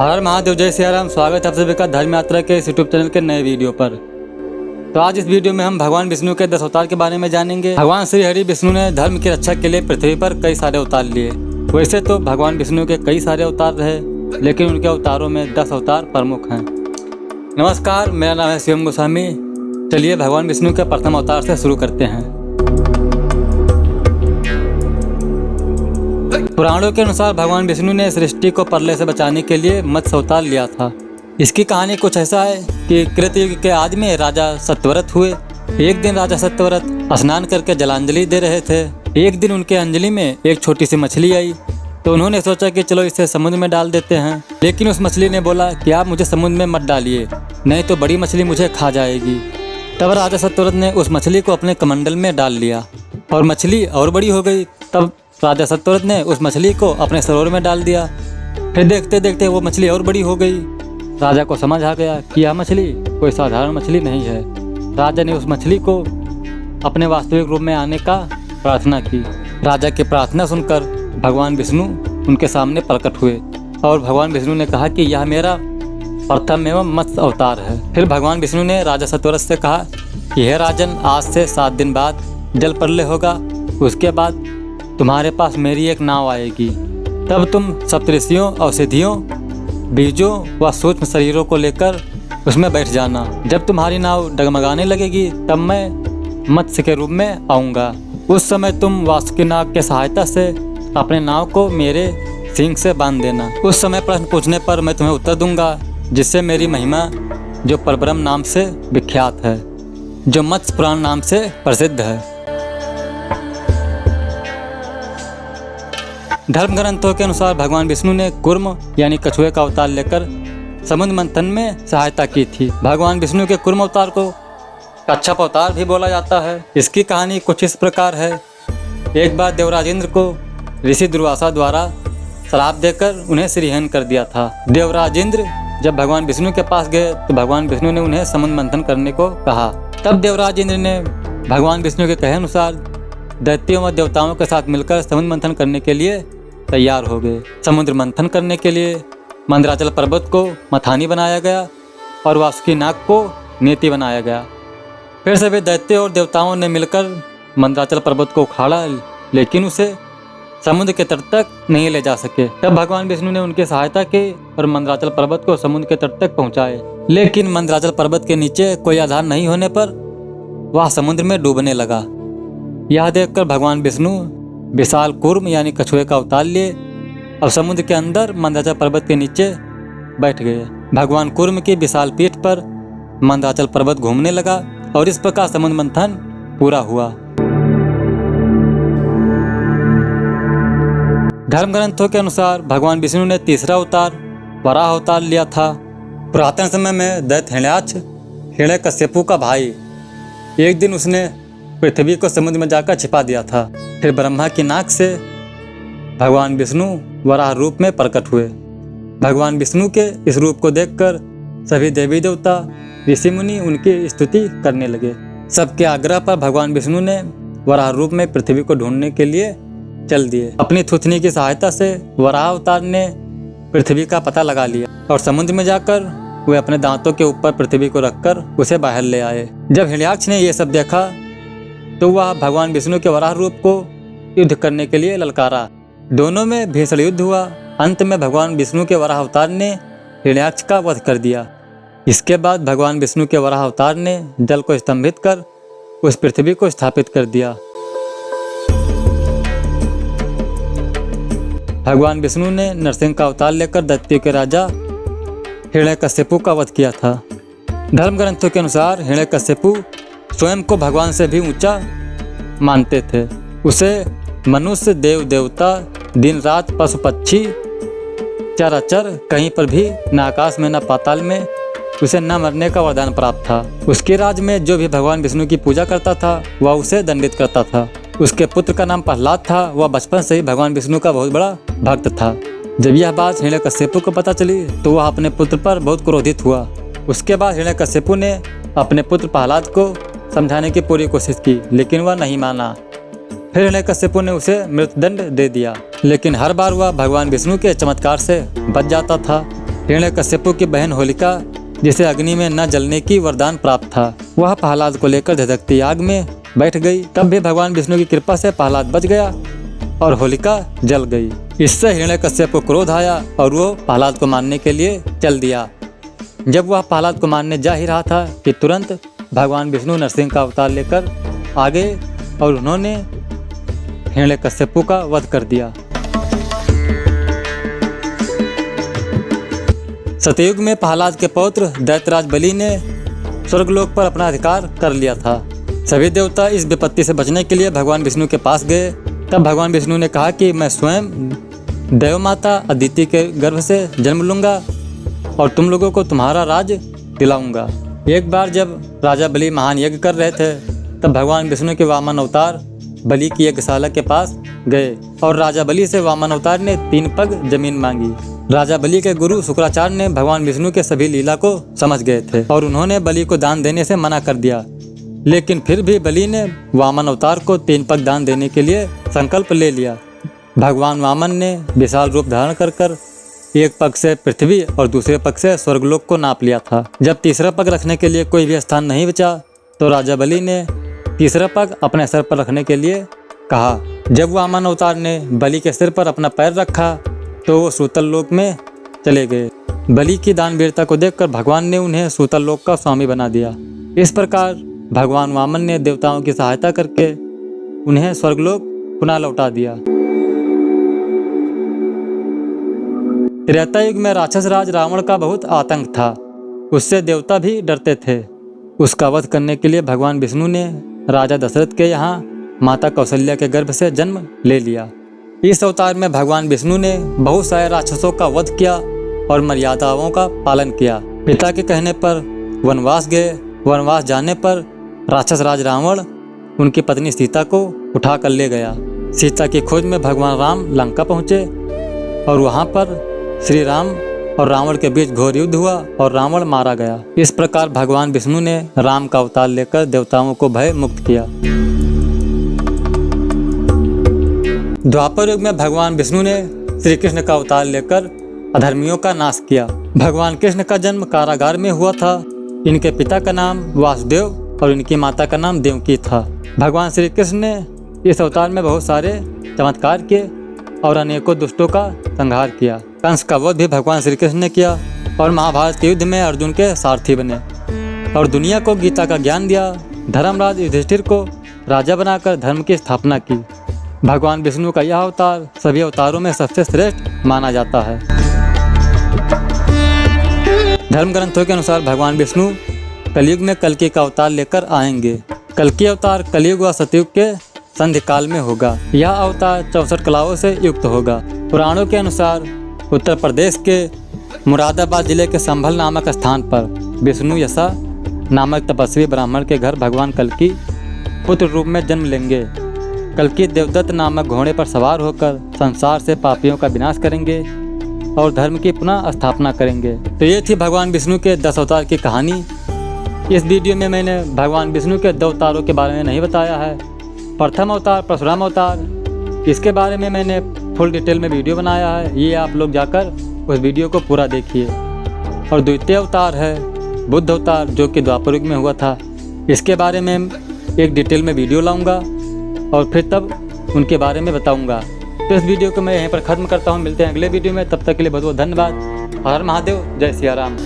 हर हर महादेव, जय सिया राम। स्वागत है आप सभी का धर्म यात्रा के इस यूट्यूब चैनल के नए वीडियो पर। तो आज इस वीडियो में हम भगवान विष्णु के 10 अवतार के बारे में जानेंगे। भगवान श्री हरि विष्णु ने धर्म की रक्षा के लिए पृथ्वी पर कई सारे अवतार लिए। वैसे तो भगवान विष्णु के कई सारे अवतार रहे, लेकिन उनके अवतारों में 10 अवतार प्रमुख हैं। नमस्कार, मेरा नाम है शिवम गोस्वामी। चलिए भगवान विष्णु के प्रथम अवतार से शुरू करते हैं। पुराणों के अनुसार भगवान विष्णु ने सृष्टि को प्रलय से बचाने के लिए मत्स्य अवतार लिया था। इसकी कहानी कुछ ऐसा है कि कृतयुग के आदि में राजा सत्यव्रत हुए। एक दिन राजा सत्यव्रत स्नान करके जलांजलि दे रहे थे। एक दिन उनके अंजलि में एक छोटी सी मछली आई, तो उन्होंने सोचा कि चलो इसे समुद्र में डाल देते हैं। लेकिन उस मछली ने बोला कि आप मुझे समुद्र में मत डालिए, नहीं तो बड़ी मछली मुझे खा जाएगी। तब राजा सत्यव्रत ने उस मछली को अपने कमंडल में डाल लिया और मछली और बड़ी हो गई। तब राजा सत्यव्रत ने उस मछली को अपने सरोवर में डाल दिया। फिर देखते देखते वो मछली और बड़ी हो गई। राजा को समझ आ गया कि यह मछली कोई साधारण मछली नहीं है। राजा ने उस मछली को अपने वास्तविक रूप में आने का प्रार्थना की। राजा की प्रार्थना सुनकर भगवान विष्णु उनके सामने प्रकट हुए और भगवान विष्णु ने कहा कि यह मेरा प्रथम एवं मत्स्य अवतार है। फिर भगवान विष्णु ने राजा सत्यव्रत से कहा कि हे राजन, आज से 7 दिन बाद जल प्रलय होगा। उसके बाद तुम्हारे पास मेरी एक नाव आएगी। तब तुम सप्तऋषियों, औषधियों, बीजों व सूक्ष्म शरीरों को लेकर उसमें बैठ जाना। जब तुम्हारी नाव डगमगाने लगेगी तब मैं मत्स्य के रूप में आऊँगा। उस समय तुम वासुकी नाग के सहायता से अपने नाव को मेरे सींग से बांध देना। उस समय प्रश्न पूछने पर मैं तुम्हें उत्तर दूंगा, जिससे मेरी महिमा जो परब्रह्म नाम से विख्यात है, जो मत्स्य पुराण नाम से प्रसिद्ध है। धर्म ग्रंथों के अनुसार भगवान विष्णु ने कूर्म यानी कछुए का अवतार लेकर समुद्र मंथन में सहायता की थी। भगवान विष्णु के कूर्म अवतार को कच्छप अवतार भी बोला जाता है। इसकी कहानी कुछ इस प्रकार है। एक बार देवराज इंद्र को ऋषि दुर्वासा द्वारा श्राप देकर उन्हें श्रीहीन कर दिया था। देवराज इंद्र जब भगवान विष्णु के पास गए तो भगवान विष्णु ने उन्हें समुद्र मंथन करने को कहा। तब देवराज इंद्र ने भगवान विष्णु के कहे अनुसार दैत्यों व देवताओं के साथ मिलकर समुद्र मंथन करने के लिए तैयार हो गए। समुद्र मंथन करने के लिए मंदराचल पर्वत को मथानी बनाया गया और वासुकी नाग को नेति बनाया गया। फिर सभी दैत्य और देवताओं ने मिलकर मंदराचल पर्वत को उखाड़ा, लेकिन उसे समुद्र के तट तक नहीं ले जा सके। तब भगवान विष्णु ने उनकी सहायता की और मंदराचल पर्वत को समुद्र के तट तक पहुंचाए। लेकिन मंदराचल पर्वत के नीचे कोई आधार नहीं होने पर वह समुद्र में डूबने लगा। यह देखकर भगवान विष्णु विशाल कूर्म यानी कछुए का अवतार लिए और समुद्र के अंदर मंदराचल पर्वत के नीचे बैठ गए। भगवान कूर्म की विशाल पीठ पर मंदराचल पर्वत घूमने लगा और इस प्रकार समुद्र मंथन पूरा हुआ। धर्म ग्रंथों के अनुसार भगवान विष्णु ने तीसरा अवतार वराह अवतार लिया था। पुरातन समय में दैत्य हिरण्याक्ष हिरण्यकश्यपु का भाई एक दिन उसने पृथ्वी को समुद्र में जाकर छिपा दिया था। फिर ब्रह्मा की नाक से भगवान विष्णु वराह रूप में प्रकट हुए। भगवान विष्णु के इस रूप को देखकर सभी देवी देवता, ऋषि मुनि उनकी स्तुति करने लगे। सबके आग्रह पर भगवान विष्णु ने वराह रूप में पृथ्वी को ढूंढने के लिए चल दिए। अपनी थूथनी की सहायता से वराह अवतार ने पृथ्वी का पता लगा लिया और समुद्र में जाकर वे अपने दांतों के ऊपर पृथ्वी को रखकर उसे बाहर ले आए। जब हिरण्याक्ष ने यह सब देखा तो वह भगवान विष्णु के वराह रूप को युद्ध करने के लिए ललकारा। दोनों में भीषण युद्ध हुआ। अंत में भगवान विष्णु के वराह अवतार ने हिरण्याक्ष का वध कर दिया। इसके बाद भगवान विष्णु के वराह अवतार ने जल को स्तंभित कर उस पृथ्वी को स्थापित कर दिया। भगवान विष्णु ने नरसिंह का अवतार लेकर दैत्यों के राजा हिरण्यकश्यपु का वध किया था। धर्म ग्रंथों के अनुसार हिरण्यकश्यपु स्वयं को भगवान से भी ऊंचा मानते थे। उसे मनुष्य, देव देवता, दिन रात, पशु पक्षी, चराचर कहीं पर भी न आकाश में न पाताल में उसे न मरने का वरदान प्राप्त था। उसके राज में जो भी भगवान विष्णु की पूजा करता था वह उसे दंडित करता था। उसके पुत्र का नाम प्रहलाद था। वह बचपन से ही भगवान विष्णु का बहुत बड़ा भक्त था। जब यह बात हिरण्यकश्यपु को पता चली तो वह अपने पुत्र पर बहुत क्रोधित हुआ। उसके बाद हिरण्यकश्यपु ने अपने पुत्र प्रहलाद को समझाने की पूरी कोशिश की, लेकिन वह नहीं माना। फिर हिरण्यकश्यपु ने उसे मृत्युदंड दे दिया, लेकिन हर बार वह भगवान विष्णु के चमत्कार से बच जाता था। हिरण्यकश्यपु की बहन होलिका, जिसे अग्नि में न जलने की वरदान प्राप्त था, वह प्रहलाद को लेकर धधकती आग में बैठ गई। तब भी भगवान विष्णु की कृपा से प्रहलाद बच गया और होलिका जल गई। इससे हिरण्यकश्यप को क्रोध आया और वो प्रहलाद को मारने के लिए चल दिया। जब वह प्रहलाद को मारने जा ही रहा था कि तुरंत भगवान विष्णु नरसिंह का अवतार लेकर आ गए और उन्होंने हिरण्यकश्यपु का वध कर दिया। सतयुग में प्रहलाद के पौत्र दैत्यराज बलि ने स्वर्गलोक पर अपना अधिकार कर लिया था। सभी देवता इस विपत्ति से बचने के लिए भगवान विष्णु के पास गए। तब भगवान विष्णु ने कहा कि मैं स्वयं देव माता अदिति के गर्भ से जन्म लूंगा और तुम लोगों को तुम्हारा राज दिलाऊंगा। एक बार जब राजा बलि महान यज्ञ कर रहे थे, तब भगवान विष्णु के वामन अवतार बलि की यज्ञशाला के पास गए और राजा बलि से वामन अवतार ने 3 पग जमीन मांगी। राजा बलि के गुरु शुक्राचार्य ने भगवान विष्णु के सभी लीला को समझ गए थे और उन्होंने बलि को दान देने से मना कर दिया। लेकिन फिर भी बलि ने वामन अवतार को 3 पग दान देने के लिए संकल्प ले लिया। भगवान वामन ने विशाल रूप धारण कर एक पग से पृथ्वी और दूसरे पग से स्वर्गलोक को नाप लिया था। जब तीसरा पग रखने के लिए कोई भी स्थान नहीं बचा, तो राजा बलि ने तीसरा पग अपने सिर पर रखने के लिए कहा। जब वामन अवतार ने बलि के सिर पर अपना पैर रखा, तो वो सूतल लोक में चले गए। बलि की दानवीरता को देखकर भगवान ने उन्हें सूतल लोक का स्वामी बना दिया। इस प्रकार भगवान वामन ने देवताओं की सहायता करके उन्हें स्वर्गलोक पुनः लौटा दिया। त्रेता युग में राक्षस राज रावण का बहुत आतंक था। उससे देवता भी डरते थे। उसका वध करने के लिए भगवान विष्णु ने राजा दशरथ के यहाँ माता कौशल्या के गर्भ से जन्म ले लिया। इस अवतार में भगवान विष्णु ने बहुत सारे राक्षसों का वध किया और मर्यादाओं का पालन किया। पिता के कहने पर वनवास गए। वनवास जाने पर राक्षस राज रावण उनकी पत्नी सीता को उठा कर ले गया। सीता की खोज में भगवान राम लंका पहुँचे और वहाँ पर श्री राम और रावण के बीच घोर युद्ध हुआ और रावण मारा गया। इस प्रकार भगवान विष्णु ने राम का अवतार लेकर देवताओं को भय मुक्त किया। द्वापर युग में भगवान विष्णु ने श्री कृष्ण का अवतार लेकर अधर्मियों का नाश किया। भगवान कृष्ण का जन्म कारागार में हुआ था। इनके पिता का नाम वासुदेव और इनकी माता का नाम देवकी था। भगवान श्री कृष्ण ने इस अवतार में बहुत सारे चमत्कार किए और अनेकों दुष्टों का संहार किया। कंस का वध भी भगवान श्री कृष्ण ने किया और महाभारत के युद्ध में अर्जुन के सारथी बने और दुनिया को गीता का ज्ञान दिया। धर्मराज युधिष्ठिर को राजा बनाकर धर्म की स्थापना की। भगवान विष्णु का यह अवतार सभी अवतारों में सबसे श्रेष्ठ माना जाता है। धर्म ग्रंथों के अनुसार भगवान विष्णु कलयुग में कल्कि का अवतार लेकर आएंगे। कल्कि अवतार कलयुग व सतयुग के संधि काल में होगा। यह अवतार 64 कलाओं से युक्त होगा। पुराणों के अनुसार उत्तर प्रदेश के मुरादाबाद जिले के संभल नामक स्थान पर विष्णु यशा नामक तपस्वी ब्राह्मण के घर भगवान कल्कि पुत्र रूप में जन्म लेंगे। कल्कि देवदत्त नामक घोड़े पर सवार होकर संसार से पापियों का विनाश करेंगे और धर्म की पुनः स्थापना करेंगे। तो ये थी भगवान विष्णु के 10 अवतार की कहानी। इस वीडियो में मैंने भगवान विष्णु के 2 अवतारों के बारे में नहीं बताया है। प्रथम अवतार परशुराम अवतार, इसके बारे में मैंने फुल डिटेल में वीडियो बनाया है। ये आप लोग जाकर उस वीडियो को पूरा देखिए। और द्वितीय अवतार है बुद्ध अवतार, जो कि द्वापर युग में हुआ था। इसके बारे में एक डिटेल में वीडियो लाऊंगा और फिर तब उनके बारे में बताऊंगा। तो इस वीडियो को मैं यहीं पर ख़त्म करता हूँ। मिलते हैं अगले वीडियो में। तब तक के लिए बहुत बहुत धन्यवाद। हर हर महादेव, जय सिया राम।